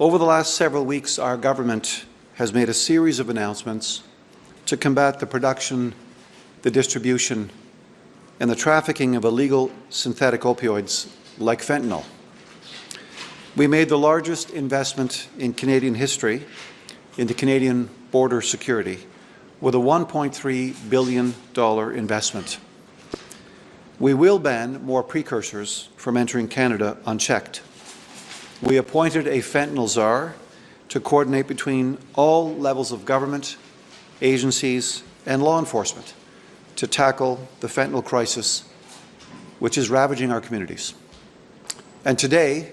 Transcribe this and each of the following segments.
Over the last several weeks, our government has made a series of announcements to combat the production, the distribution, and the trafficking of illegal synthetic opioids like fentanyl. We made the largest investment in Canadian history into Canadian border security with a $1.3 billion investment. We will ban more precursors from entering Canada unchecked. We appointed a fentanyl czar to coordinate between all levels of government, agencies, and law enforcement to tackle the fentanyl crisis, which is ravaging our communities. And today,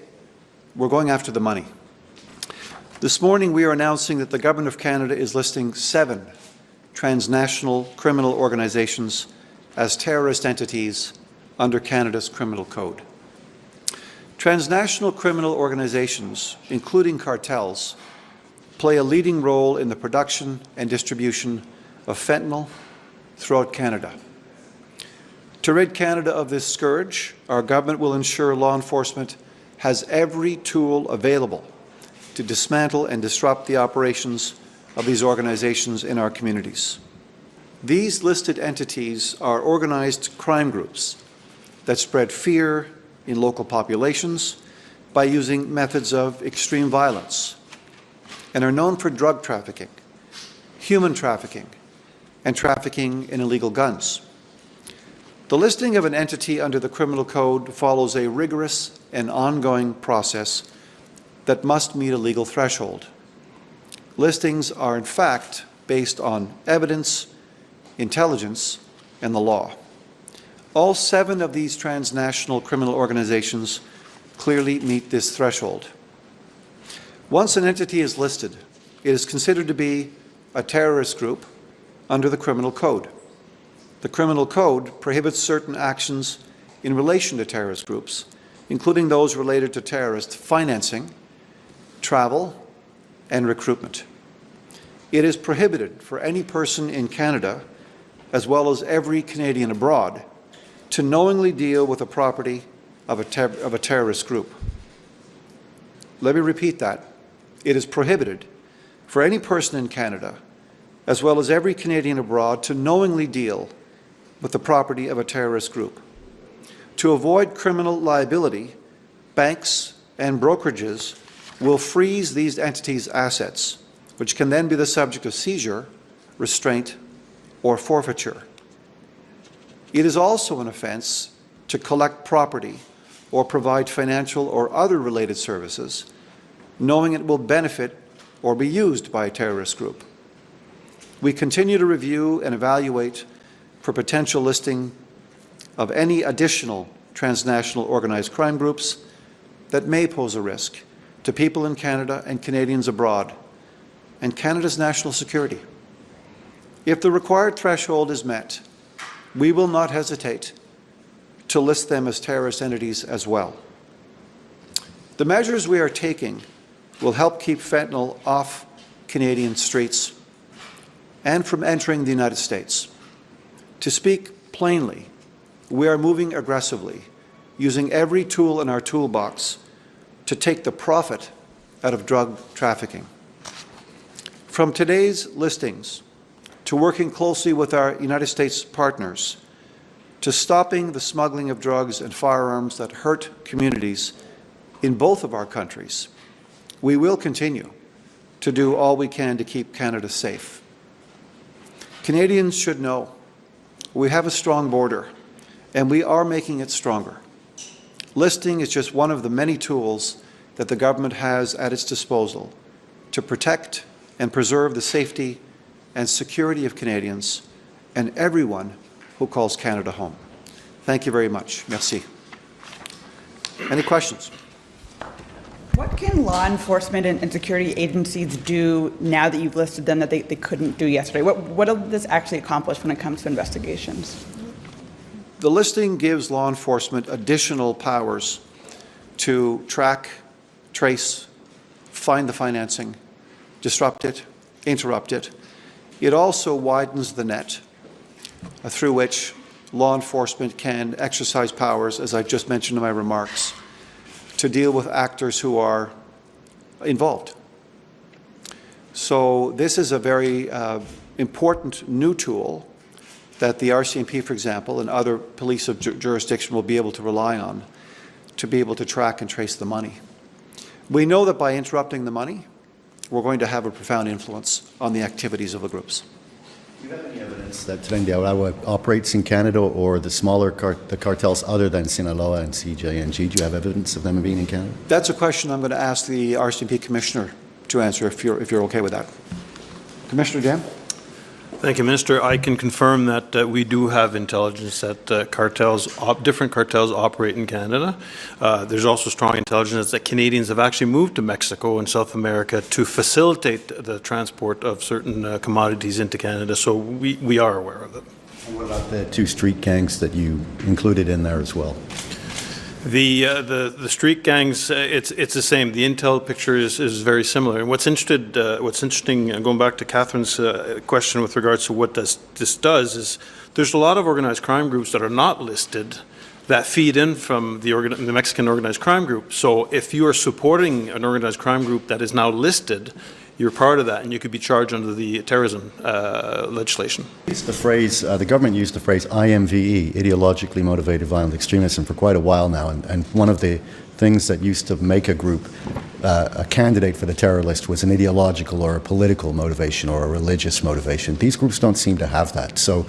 we're going after the money. This morning, we are announcing that the Government of Canada is listing 7 transnational criminal organizations as terrorist entities under Canada's Criminal Code. Transnational criminal organizations, including cartels, play a leading role in the production and distribution of fentanyl throughout Canada. To rid Canada of this scourge, our government will ensure law enforcement has every tool available to dismantle and disrupt the operations of these organizations in our communities. These listed entities are organized crime groups that spread fear in local populations by using methods of extreme violence and are known for drug trafficking, human trafficking, and trafficking in illegal guns. The listing of an entity under the Criminal Code follows a rigorous and ongoing process that must meet a legal threshold. Listings are in fact based on evidence, intelligence, and the law. All 7 of these transnational criminal organizations clearly meet this threshold. Once an entity is listed, it is considered to be a terrorist group under the Criminal Code. The Criminal Code prohibits certain actions in relation to terrorist groups, including those related to terrorist financing, travel, and recruitment. It is prohibited for any person in Canada, as well as every Canadian abroad, to knowingly deal with the property of a terrorist group. Let me repeat that. It is prohibited for any person in Canada, as well as every Canadian abroad, to knowingly deal with the property of a terrorist group. To avoid criminal liability, banks and brokerages will freeze these entities' assets, which can then be the subject of seizure, restraint, or forfeiture. It is also an offence to collect property or provide financial or other related services, knowing it will benefit or be used by a terrorist group. We continue to review and evaluate for potential listing of any additional transnational organized crime groups that may pose a risk to people in Canada and Canadians abroad and Canada's national security. If the required threshold is met, we will not hesitate to list them as terrorist entities as well. The measures we are taking will help keep fentanyl off Canadian streets and from entering the United States. To speak plainly, we are moving aggressively, using every tool in our toolbox to take the profit out of drug trafficking. From today's listings to working closely with our United States partners, to stopping the smuggling of drugs and firearms that hurt communities in both of our countries, we will continue to do all we can to keep Canada safe. Canadians should know we have a strong border, and we are making it stronger. Listing is just one of the many tools that the government has at its disposal to protect and preserve the safety and security of Canadians and everyone who calls Canada home. Thank you very much. Merci. Any questions? What can law enforcement and security agencies do now that you've listed them that they couldn't do yesterday? What does this actually accomplish when it comes to investigations? The listing gives law enforcement additional powers to track, trace, find the financing, disrupt it, interrupt it. It also widens the net through which law enforcement can exercise powers, as I just mentioned in my remarks, to deal with actors who are involved. So this is a very important new tool that the RCMP, for example, and other police of jurisdiction will be able to rely on to be able to track and trace the money. We know that by interrupting the money, we're going to have a profound influence on the activities of the groups. Do you have any evidence that Tren de Aragua operates in Canada, or the smaller cartels other than Sinaloa and CJNG? Do you have evidence of them being in Canada? That's a question I'm going to ask the RCMP Commissioner to answer if you're okay with that. Commissioner Jam? Thank you, Minister. I can confirm that we do have intelligence that different cartels operate in Canada. There's also strong intelligence that Canadians have actually moved to Mexico and South America to facilitate the transport of certain commodities into Canada, so we are aware of it. And what about the two street gangs that you included in there as well? The street gangs, it's the same. The intel picture is very similar. And what's interesting, going back to Catherine's question with regards to what this does, is there's a lot of organized crime groups that are not listed that feed in from the Mexican organized crime group. So if you are supporting an organized crime group that is now listed, you're part of that, and you could be charged under the terrorism legislation. The government used the phrase IMVE, ideologically motivated violent extremism, for quite a while now, and one of the things that used to make a group a candidate for the terror list was an ideological or a political motivation or a religious motivation. These groups don't seem to have that. So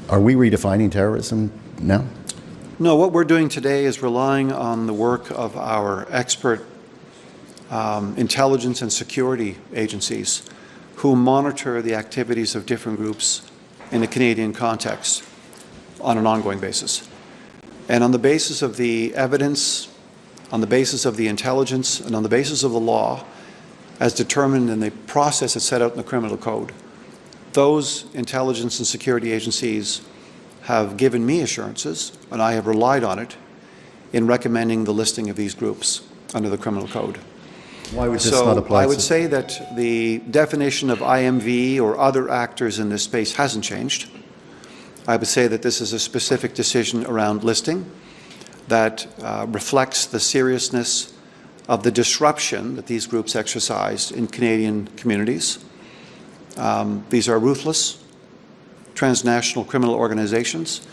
are we redefining terrorism now? No, what we're doing today is relying on the work of our expert intelligence and security agencies who monitor the activities of different groups in the Canadian context on an ongoing basis. And on the basis of the evidence, on the basis of the intelligence, and on the basis of the law, as determined in the process that's set out in the criminal code, those intelligence and security agencies have given me assurances, and I have relied on it, in recommending the listing of these groups under the criminal code. Why would this not apply? I would say that the definition of IMV or other actors in this space hasn't changed. I would say that this is a specific decision around listing that reflects the seriousness of the disruption that these groups exercise in Canadian communities. These are ruthless, transnational criminal organizations,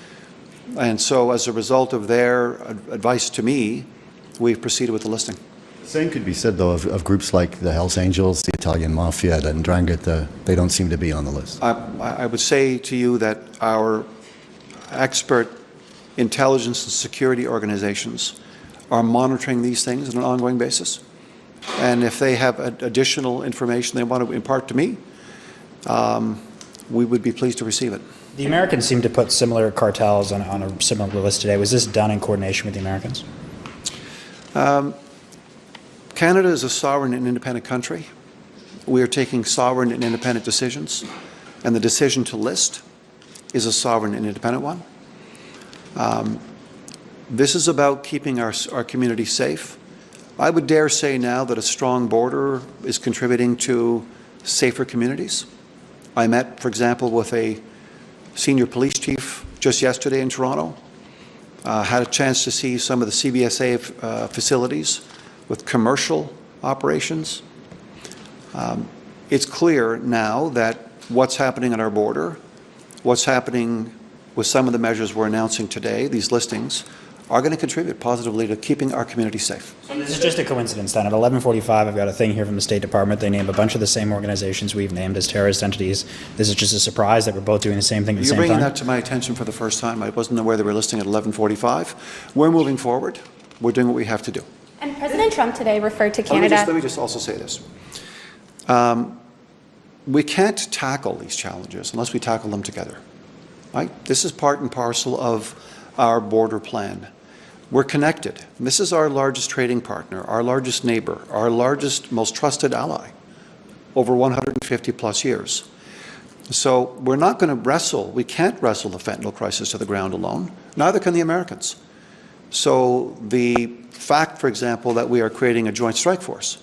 and so as a result of their advice to me, we've proceeded with the listing. The same could be said, though, of groups like the Hells Angels, the Italian Mafia, the Ndrangheta. They don't seem to be on the list. I would say to you that our expert intelligence and security organizations are monitoring these things on an ongoing basis. And if they have additional information they want to impart to me, we would be pleased to receive it. The Americans seem to put similar cartels on a similar list today. Was this done in coordination with the Americans? Canada is a sovereign and independent country. We are taking sovereign and independent decisions, and the decision to list is a sovereign and independent one. This is about keeping our community safe. I would dare say now that a strong border is contributing to safer communities. I met, for example, with a senior police chief just yesterday in Toronto, had a chance to see some of the CBSA facilities with commercial operations. It's clear now that what's happening at our border, what's happening with some of the measures we're announcing today, these listings, are going to contribute positively to keeping our community safe. So this is just a coincidence then. At 11:45, I've got a thing here from the State Department. They name a bunch of the same organizations we've named as terrorist entities. This is just a surprise that we're both doing the same thing at the same time? You're bringing that to my attention for the first time. I wasn't aware they were listing at 11:45. We're moving forward. We're doing what we have to do. And President Trump today referred to Canada. Let me just also say this. We can't tackle these challenges unless we tackle them together. Right? This is part and parcel of our border plan. We're connected. This is our largest trading partner, our largest neighbor, our largest, most trusted ally over 150 plus years. So we're not going to wrestle, we can't wrestle the fentanyl crisis to the ground alone. Neither can the Americans. So the fact, for example, that we are creating a joint strike force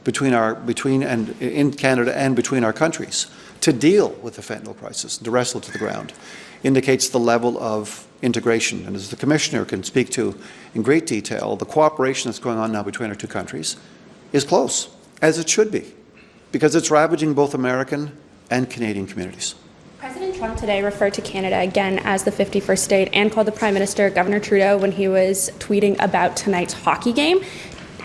in Canada and between our countries to deal with the fentanyl crisis, to wrestle it to the ground, indicates the level of integration. And as the Commissioner can speak to in great detail, the cooperation that's going on now between our two countries is close. as it should be, because it's ravaging both American and Canadian communities. President Trump today referred to Canada again as the 51st state and called the Prime Minister, Governor Trudeau, when he was tweeting about tonight's hockey game.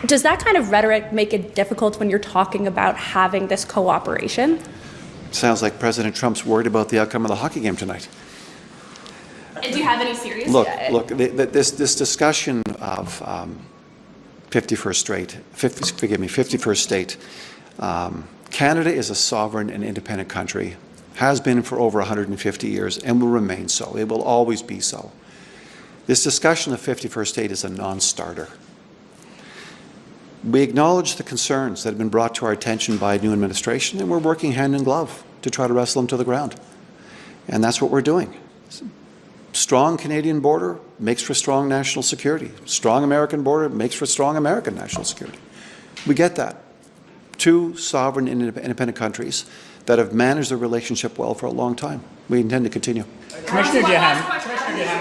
Does that kind of rhetoric make it difficult when you're talking about having this cooperation? Sounds like President Trump's worried about the outcome of the hockey game tonight. And do you have any serious? Look, this discussion of 51st state. Canada is a sovereign and independent country, has been for over 150 years, and will remain so. It will always be so. This discussion of 51st state is a non-starter. We acknowledge the concerns that have been brought to our attention by a new administration, and we're working hand in glove to try to wrestle them to the ground. And that's what we're doing. Strong Canadian border makes for strong national security. Strong American border makes for strong American national security. We get that. Two sovereign and independent countries that have managed their relationship well for a long time. We intend to continue. Commissioner Duhan,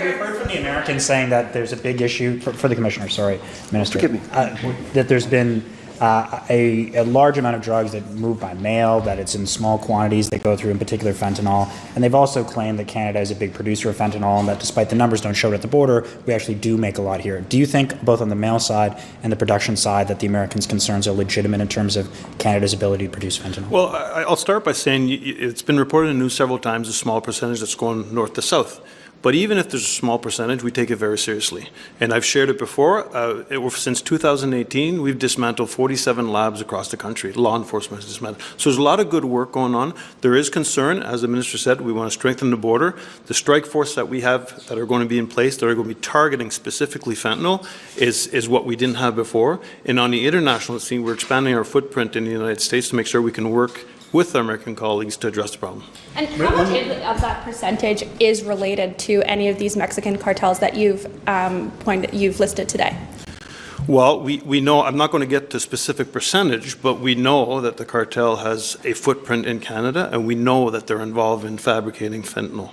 we've heard from the Americans saying that there's a big issue, for the Commissioner, sorry, Minister. Forgive me. That there's been a large amount of drugs that move by mail, that it's in small quantities that go through, in particular fentanyl. And they've also claimed that Canada is a big producer of fentanyl and that despite the numbers don't show it at the border, we actually do make a lot here. Do you think, both on the mail side and the production side, that the Americans' concerns are legitimate in terms of Canada's ability to produce fentanyl? Well, I'll start by saying it's been reported in the news several times, a small percentage that's going north to south. But even if there's a small percentage, we take it very seriously. And I've shared it before. Since 2018, we've dismantled 47 labs across the country. Law enforcement has dismantled. So there's a lot of good work going on. There is concern, as the Minister said, we want to strengthen the border. The strike force that we have that are going to be in place, that are going to be targeting specifically fentanyl, is what we didn't have before. And on the international scene, we're expanding our footprint in the United States to make sure we can work with our American colleagues to address the problem. And how much of that percentage is related to any of these Mexican cartels that you've listed today? Well, we know, I'm not going to get to specific percentage, but we know that the cartel has a footprint in Canada, and we know that they're involved in fabricating fentanyl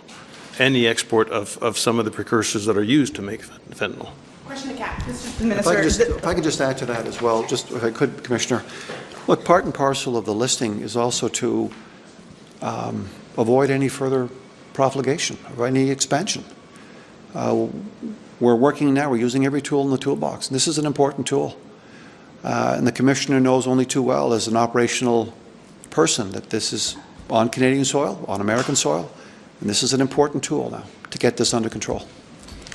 and the export of some of the precursors that are used to make fentanyl. Question to Cap. If I could just add to that as well, just if I could, Commissioner. Look, part and parcel of the listing is also to avoid any further profligation or any expansion. We're working now, we're using every tool in the toolbox. And this is an important tool. And the Commissioner knows only too well as an operational person that this is on Canadian soil, on American soil, and this is an important tool now to get this under control.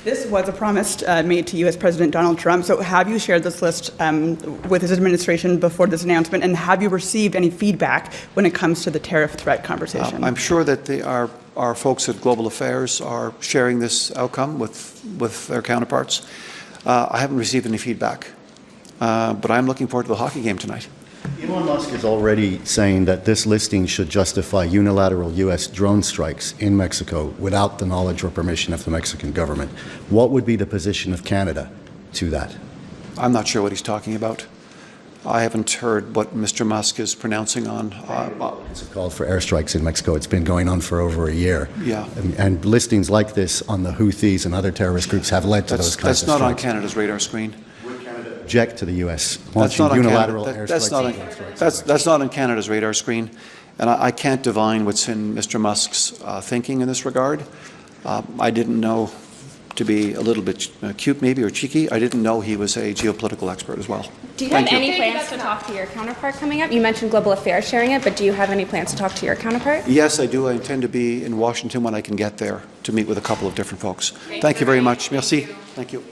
This was a promise made to you as President Donald Trump. So have you shared this list with his administration before this announcement? And have you received any feedback when it comes to the tariff threat conversation? I'm sure that our folks at Global Affairs are sharing this outcome with their counterparts. I haven't received any feedback, but I'm looking forward to the hockey game tonight. Elon Musk is already saying that this listing should justify unilateral U.S. drone strikes in Mexico without the knowledge or permission of the Mexican government. What would be the position of Canada to that? I'm not sure what he's talking about. I haven't heard what Mr. Musk is pronouncing on. It's a call for airstrikes in Mexico. It's been going on for over a year. Yeah. And listings like this on the Houthis and other terrorist groups have led to those kinds of strikes. That's not on Canada's radar screen. Object to the U.S. launching unilateral airstrikes. That's not on Canada's radar screen, and I can't divine what's in Mr. Musk's thinking in this regard. I didn't know, to be a little bit cute maybe or cheeky, I didn't know he was a geopolitical expert as well. Do you have any plans to talk to your counterpart coming up? You mentioned Global Affairs sharing it, but do you have any plans to talk to your counterpart? Yes, I do. I intend to be in Washington when I can get there to meet with a couple of different folks. Thank you very much. Merci. Thank you.